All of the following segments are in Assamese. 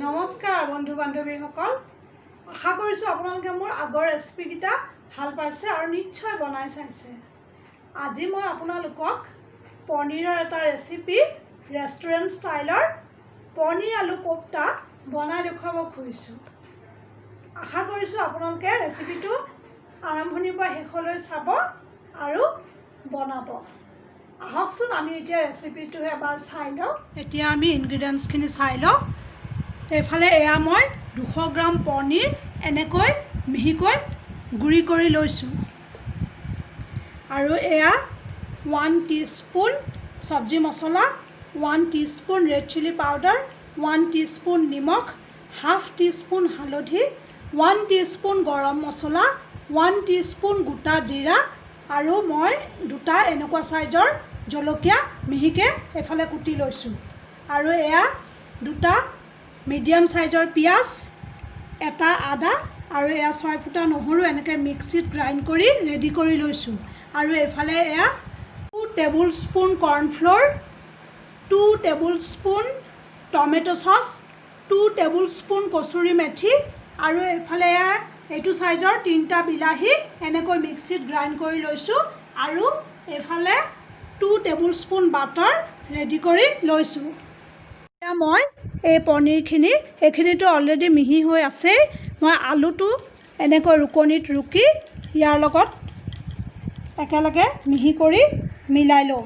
নমস্কাৰ বন্ধু বান্ধৱীসকল, আশা কৰিছোঁ আপোনালোকে মোৰ আগৰ ৰেচিপিকেইটা ভাল পাইছে আৰু নিশ্চয় বনাই চাইছে। আজি মই আপোনালোকক পনীৰৰ এটা ৰেচিপি ৰেষ্টুৰেণ্ট ষ্টাইলৰ পনীৰ আলু কোফ্তা বনাই দেখুৱাব খুজিছোঁ। আশা কৰিছোঁ আপোনালোকে ৰেচিপিটো আৰম্ভণিৰ পৰা শেষলৈ চাব আৰু বনাব। আহকচোন আমি এতিয়া ৰেচিপিটো এবাৰ চাই লওঁ। এতিয়া আমি ইনগ্ৰিডিয়েণ্টছখিনি চাই লওঁ। এইফালে এয়া মই 200 গ্ৰাম পনীৰ এনেকৈ মিহিকৈ গুড়ি কৰি লৈছোঁ আৰু এয়া 1 টিস্পুন চব্জি মছলা, 1 teaspoon red chilli powder, 1 teaspoon নিমখ, হাফ টিস্পুন হালধি, 1 টিস্পুন গৰম মছলা, 1 টিস্পুন গোটা জিৰা আৰু মই দুটা এনেকুৱা চাইজৰ জলকীয়া মিহিকৈ এইফালে কুটি লৈছোঁ আৰু এয়া দুটা মিডিয়াম সাইজৰ পিঁয়াজ, এটা আদা আৰু এয়া 6 ফুটা নহৰু এনেকৈ মিক্সিত গ্ৰাইণ্ড কৰি ৰেডি কৰি লৈছোঁ আৰু এইফালে এয়া 2 table spoon cornflour, 2 table spoon tomato sauce, 2 table spoon kasuri methi আৰু এইফালে এয়া এইটো সাইজৰ 3টা বিলাহী এনেকৈ মিক্সিত গ্ৰাইণ্ড কৰি লৈছোঁ আৰু এইফালে 2 টেবুল স্পুন বাটাৰ ৰেডি কৰি লৈছোঁ। এতিয়া মই এই পনীৰখিনি এইখিনিতো অলৰেডি মিহি হৈ আছেই। মই আলুটো এনেকৈ ৰুকনিত ৰুকি ইয়াৰ লগত একেলগে মিহি কৰি মিলাই লওঁ।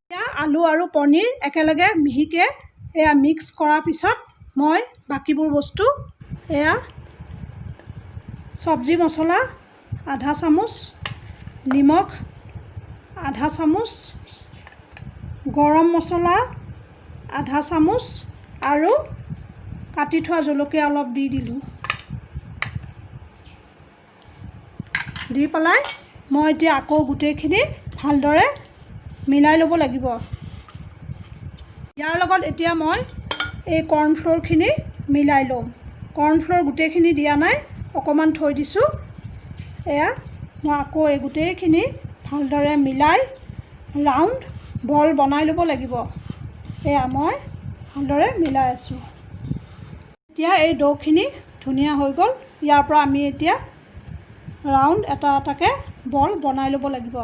এতিয়া আলু আৰু পনীৰ একেলগে মিহিকৈ এয়া মিক্স কৰাৰ পিছত মই বাকীবোৰ বস্তু এয়া চব্জি মছলা আধা চামুচ, নিমখ আধা চামুচ, গৰম মছলা আধা চামুচ আৰু কাটি থোৱা জলকীয়া অলপ দি দিলোঁ। দি পেলাই মই এতিয়া আকৌ গোটেইখিনি ভালদৰে মিলাই ল'ব লাগিব। ইয়াৰ লগত এতিয়া মই এই কৰ্ণফ্ল'ৰখিনি মিলাই ল'ম। কৰ্ণফ্ল'ৰ গোটেইখিনি দিয়া নাই, অকণমান থৈ দিছোঁ। এয়া মই আকৌ এই গোটেইখিনি ভালদৰে মিলাই ৰাউণ্ড বল বনাই ল'ব লাগিব। এয়া মই ভালদৰে মিলাই আছোঁ। এতিয়া এই ডৌখিনি ধুনীয়া হৈ গ'ল। ইয়াৰ পৰা আমি এতিয়া ৰাউণ্ড এটা এটাকৈ বল বনাই ল'ব লাগিব।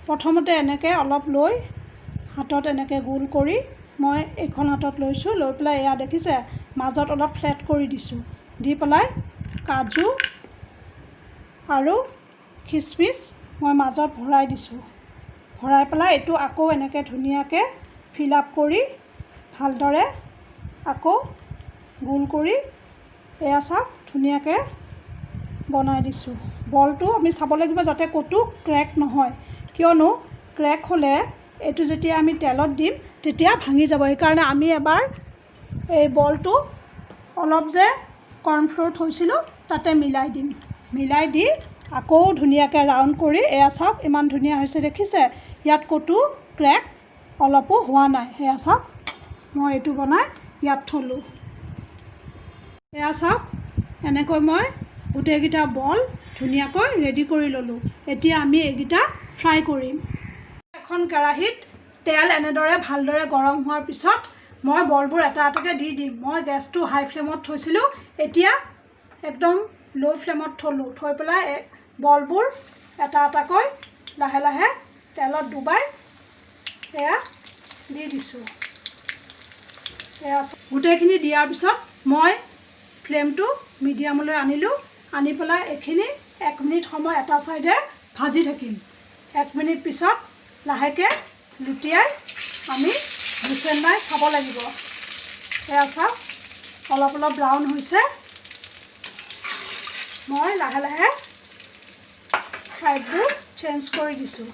প্ৰথমতে এনেকৈ অলপ লৈ হাতত এনেকৈ গোল কৰি মই এইখন হাতত লৈছোঁ, লৈ পেলাই এয়া দেখিছে মাজত অলপ ফ্লেট কৰি দিছোঁ। দি পেলাই কাজু আৰু খিচমিচ মই মাজত ভৰাই দিছোঁ। ভৰাই পেলাই এইটো আকৌ এনেকৈ ধুনীয়াকৈ ফিল আপ কৰি ভালদৰে আকৌ গোল কৰি এয়া চাওক ধুনীয়াকৈ বনাই দিছোঁ। বলটো আমি চাব লাগিব যাতে ক'তো ক্ৰেক নহয়, কিয়নো ক্ৰেক হ'লে এইটো যেতিয়া আমি তেলত দিম তেতিয়া ভাঙি যাব। সেইকাৰণে আমি এবাৰ এই বলটো অলপ যে কৰ্ণফ্ল'ৰ থৈছিলোঁ তাতে মিলাই দিম। মিলাই দি আকৌ ধুনীয়াকৈ ৰাউণ্ড কৰি এয়া চাওক ইমান ধুনীয়া হৈছে দেখিছে। ইয়াত ক'তো ক্ৰেক অলপো হোৱা নাই। এয়া চাওক মই এইটো বনাই ইয়াত থলোঁ। এয়া চাওক এনেকৈ মই গোটেইকেইটা বল ধুনীয়াকৈ ৰেডি কৰি ল'লোঁ। এতিয়া আমি এইকেইটা ফ্ৰাই কৰিম। এখন কেৰাহীত তেল এনেদৰে ভালদৰে গৰম হোৱাৰ পিছত মই বলবোৰ এটা এটাকৈ দি দিম। মই গেছটো হাই ফ্লেমত থৈছিলোঁ, এতিয়া একদম ল' ফ্লেমত থলোঁ। থৈ পেলাই বলবোৰ এটা এটাকৈ লাহে লাহে তেলত ডুবাই এয়া দি দিছোঁ। এয়া গোটেইখিনি দিয়াৰ পিছত মই ফ্লেমটো মিডিয়ামলৈ আনিলোঁ। আনি পেলাই এইখিনি 1 মিনিট সময় এটা ছাইডে ভাজি থাকিম। 1 মিনিট পিছত লাহেকৈ লুটিয়াই আমি হুইচেল মাৰি খাব লাগিব। এয়া চাওক অলপ অলপ ব্ৰাউন হৈছে। মই লাহে লাহে ছাইডবোৰ চেঞ্জ কৰি দিছোঁ।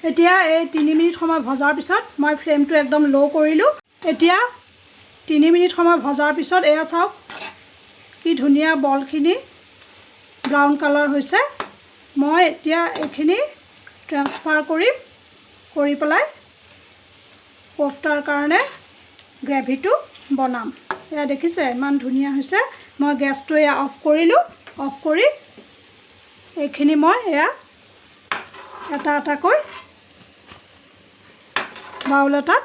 এতিয়া এই 3 মিনিট সময় ভজাৰ পিছত মই ফ্লেমটো একদম ল' কৰিলোঁ। এতিয়া 3 মিনিট সময় ভজাৰ পিছত এয়া চাওক কি ধুনীয়া বলখিনি ব্ৰাউন কালাৰ হৈছে। মই এতিয়া এইখিনি ট্ৰেন্সফাৰ কৰিম, কৰি পেলাই কোফ্তাৰ কাৰণে গ্ৰেভিটো বনাম। এয়া দেখিছে ইমান ধুনীয়া হৈছে। মই গেছটো এয়া অফ কৰিলোঁ। অফ কৰি এইখিনি মই এয়া এটা এটাকৈ বাউল এটাত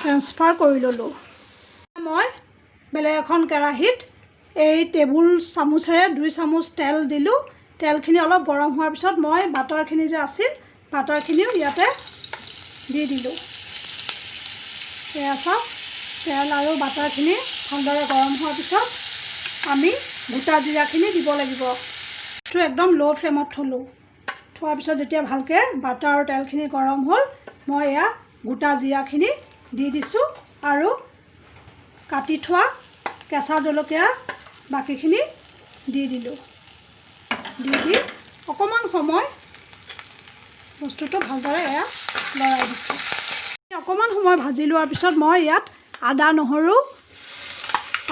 ট্ৰেন্সফাৰ কৰি ল'লোঁ। মই বেলেগ এখন কেৰাহীত এই টেবুল চামুচেৰে 2 চামুচ তেল দিলোঁ। তেলখিনি অলপ গৰম হোৱাৰ পিছত মই বাটাৰখিনি যে আছিল বাটাৰখিনিও ইয়াতে দি দিলোঁ। এয়া চাওক, তেল আৰু বাটাৰখিনি ভালদৰে গৰম হোৱাৰ পিছত আমি গোটা জিৰাখিনি দিব লাগিব। এইটো একদম ল' ফ্লেমত থ'লোঁ। থোৱাৰ পিছত যেতিয়া ভালকৈ বাটাৰ আৰু তেলখিনি গৰম হ'ল, মই এয়া গোটা জিৰাখিনি দি দিছোঁ আৰু কাটি থোৱা কেঁচা জলকীয়া বাকীখিনি দি দিলোঁ। দি অকণমান সময় বস্তুটো ভালদৰে এয়া লৰাই দিছোঁ। অকণমান সময় ভাজি লোৱাৰ পিছত মই ইয়াত আদা নহৰু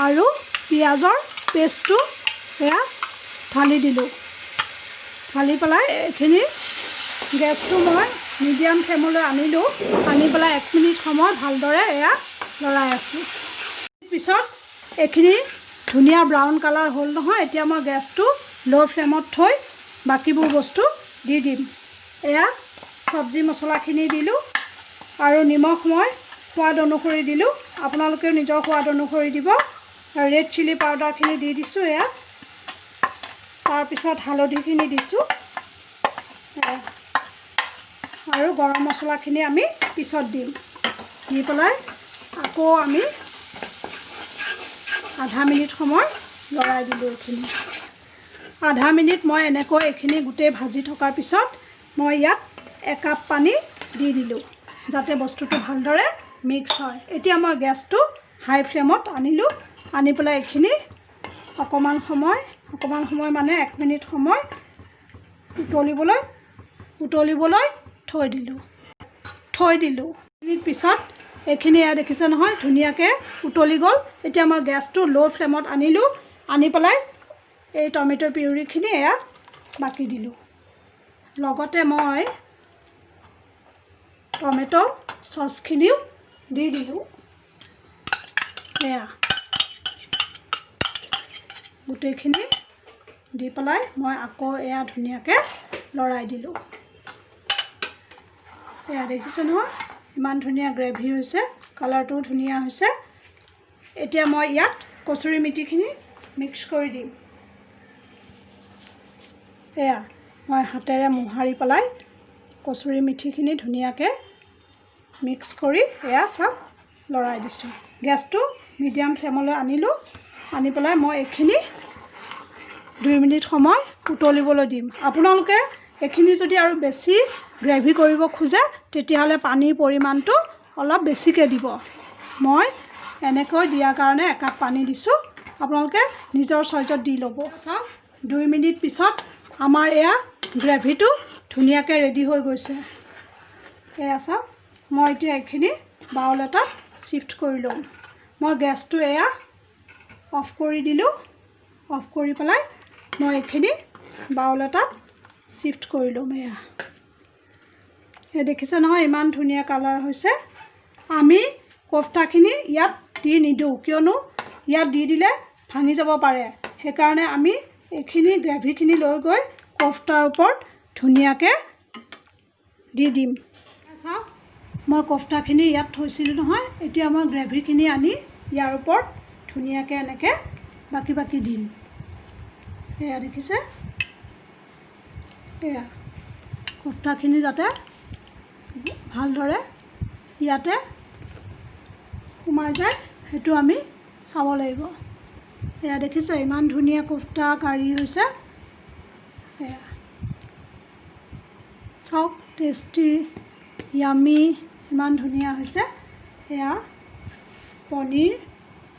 আৰু পিঁয়াজৰ পেষ্টটো এয়া ঢালি দিলোঁ। ঢালি পেলাই এইখিনি গেছটো মই মিডিয়াম ফ্লেমলৈ আনিলোঁ। আনি পেলাই 1 মিনিট সময় ভালদৰে এয়া লৰাই আছোঁ। পিছত এইখিনি ধুনীয়া ব্ৰাউন কালাৰ হ'ল নহয়। এতিয়া মই গেছটো ল' ফ্লেমত থৈ বাকীবোৰ বস্তু দি দিম। এয়া চব্জি মছলাখিনি দিলোঁ আৰু নিমখ মই সোৱাদ অনুসৰি দিলোঁ। আপোনালোকেও নিজৰ সোৱাদ অনুসৰি দিব। আৰু ৰেড চিলি পাউডাৰখিনি দি দিছোঁ এয়া। তাৰপিছত হালধিখিনি দিছোঁ আৰু গৰম মছলাখিনি আমি পিছত দিম। দি পেলাই আকৌ আমি আধা মিনিট সময় লৰাই দিলোঁ। এইখিনি আধা মিনিট মই এনেকৈ এইখিনি গোটেই ভাজি থকাৰ পিছত মই ইয়াত 1 কাপ পানী দি দিলোঁ যাতে বস্তুটো ভালদৰে মিক্স হয়। এতিয়া মই গেছটো হাই ফ্লেমত আনিলোঁ। আনি পেলাই এইখিনি অকণমান সময় মানে 1 মিনিট সময় উতলিবলৈ থৈ দিলোঁ। মিনিট পিছত এইখিনি এয়া দেখিছে নহয় ধুনীয়াকৈ উতলি গ'ল। এতিয়া মই গেছটো ল' ফ্লেমত আনিলোঁ। আনি পেলাই এই টমেটো পিউৰিখিনি এয়া বাকি দিলোঁ। লগতে মই টমেটো চচখিনিও দি দিলোঁ। এয়া গোটেইখিনি দি পেলাই মই আকৌ এয়া ধুনীয়াকৈ লৰাই দিলোঁ। এয়া দেখিছে নহয় ইমান ধুনীয়া গ্ৰেভি হৈছে, কালাৰটোও ধুনীয়া হৈছে। এতিয়া মই ইয়াত কচুৰি মেথিখিনি মিক্স কৰি দিম। এয়া মই হাতেৰে মোহাৰি পেলাই কচুৰি মেথিখিনি ধুনীয়াকৈ মিক্স কৰি এয়া চাওক লৰাই দিছোঁ। গেছটো মিডিয়াম ফ্লেমলৈ আনিলোঁ। আনি পেলাই মই এইখিনি 2 মিনিট সময় উতলিবলৈ দিম। আপোনালোকে এইখিনি যদি আৰু বেছি গ্ৰেভি কৰিব খোজে তেতিয়াহ'লে পানীৰ পৰিমাণটো অলপ বেছিকৈ দিব। মই এনেকৈ দিয়াৰ কাৰণে 1 কাপ পানী দিছোঁ। আপোনালোকে নিজৰ চইজত দি ল'ব। চাওক 2 মিনিট পিছত আমাৰ এয়া গ্ৰেভিটো ধুনীয়াকৈ ৰেডি হৈ গৈছে। এয়া চাওক মই এতিয়া এইখিনি বাউল এটাত শ্বিফ্ট কৰি ল'ম। মই গেছটো এয়া অফ কৰি দিলোঁ। অফ কৰি পেলাই মই এইখিনি বাউল এটাত শ্বিফ্ট কৰি ল'ম। এয়া দেখিছে নহয় ইমান ধুনীয়া কালাৰ হৈছে। আমি কোফটাখিনি ইয়াত দি নিদিওঁ, কিয়নো ইয়াত দি দিলে ভাঙি যাব পাৰে। সেইকাৰণে আমি এইখিনি গ্ৰেভিখিনি লৈ গৈ কোফটাৰ ওপৰত ধুনীয়াকৈ দি দিম। চাওক মই কোফটাখিনি ইয়াত থৈছিলোঁ নহয়। এতিয়া মই গ্ৰেভিখিনি আনি ইয়াৰ ওপৰত ধুনীয়াকৈ এনেকৈ বাকি দিম। এয়া দেখিছে, এয়া কোফটাখিনি যাতে ভালদৰে ইয়াতে সোমাই যায় সেইটো আমি চাব লাগিব। এয়া দেখিছে ইমান ধুনীয়া কোফটা কাৰী হৈছে। এয়া চাওক টেষ্টি ইয়ামি ইমান ধুনীয়া হৈছে। এয়া পনীৰ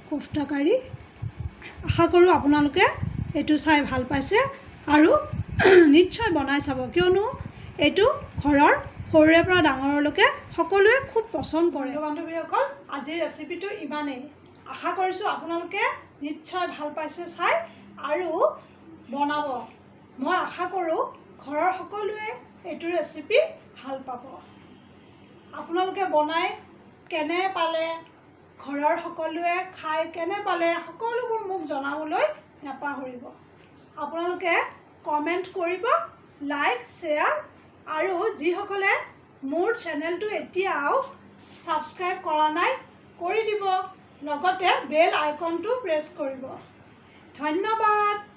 কোফটা কাৰী। আশা কৰোঁ আপোনালোকে এইটো চাই ভাল পাইছে আৰু নিশ্চয় বনাই চাব, কিয়নো এইটো ঘৰৰ সৰুৰে পৰা ডাঙৰলৈকে সকলোৱে খুব পচন্দ কৰে। বান্ধৱীসকল আজিৰ ৰেচিপিটো ইমানেই। আশা কৰিছোঁ আপোনালোকে নিশ্চয় ভাল পাইছে চাই আৰু বনাব। মই আশা কৰোঁ ঘৰৰ সকলোৱে এইটো ৰেচিপি ভাল পাব। আপোনালোকে বনাই কেনে পালে, ঘৰৰ সকলোৱে খাই কেনে পালে সকলোবোৰ মোক জনাবলৈ নাপাহৰিব। আপোনালোকে কমেণ্ট কৰিব, লাইক শ্বেয়াৰ আৰু যিসকলে মোৰ চেনেলটো এতিয়াও ছাবস্ক্ৰাইব কৰা নাই কৰি দিব। লগতে বেল আইকনটো প্ৰেছ কৰিব। ধন্যবাদ।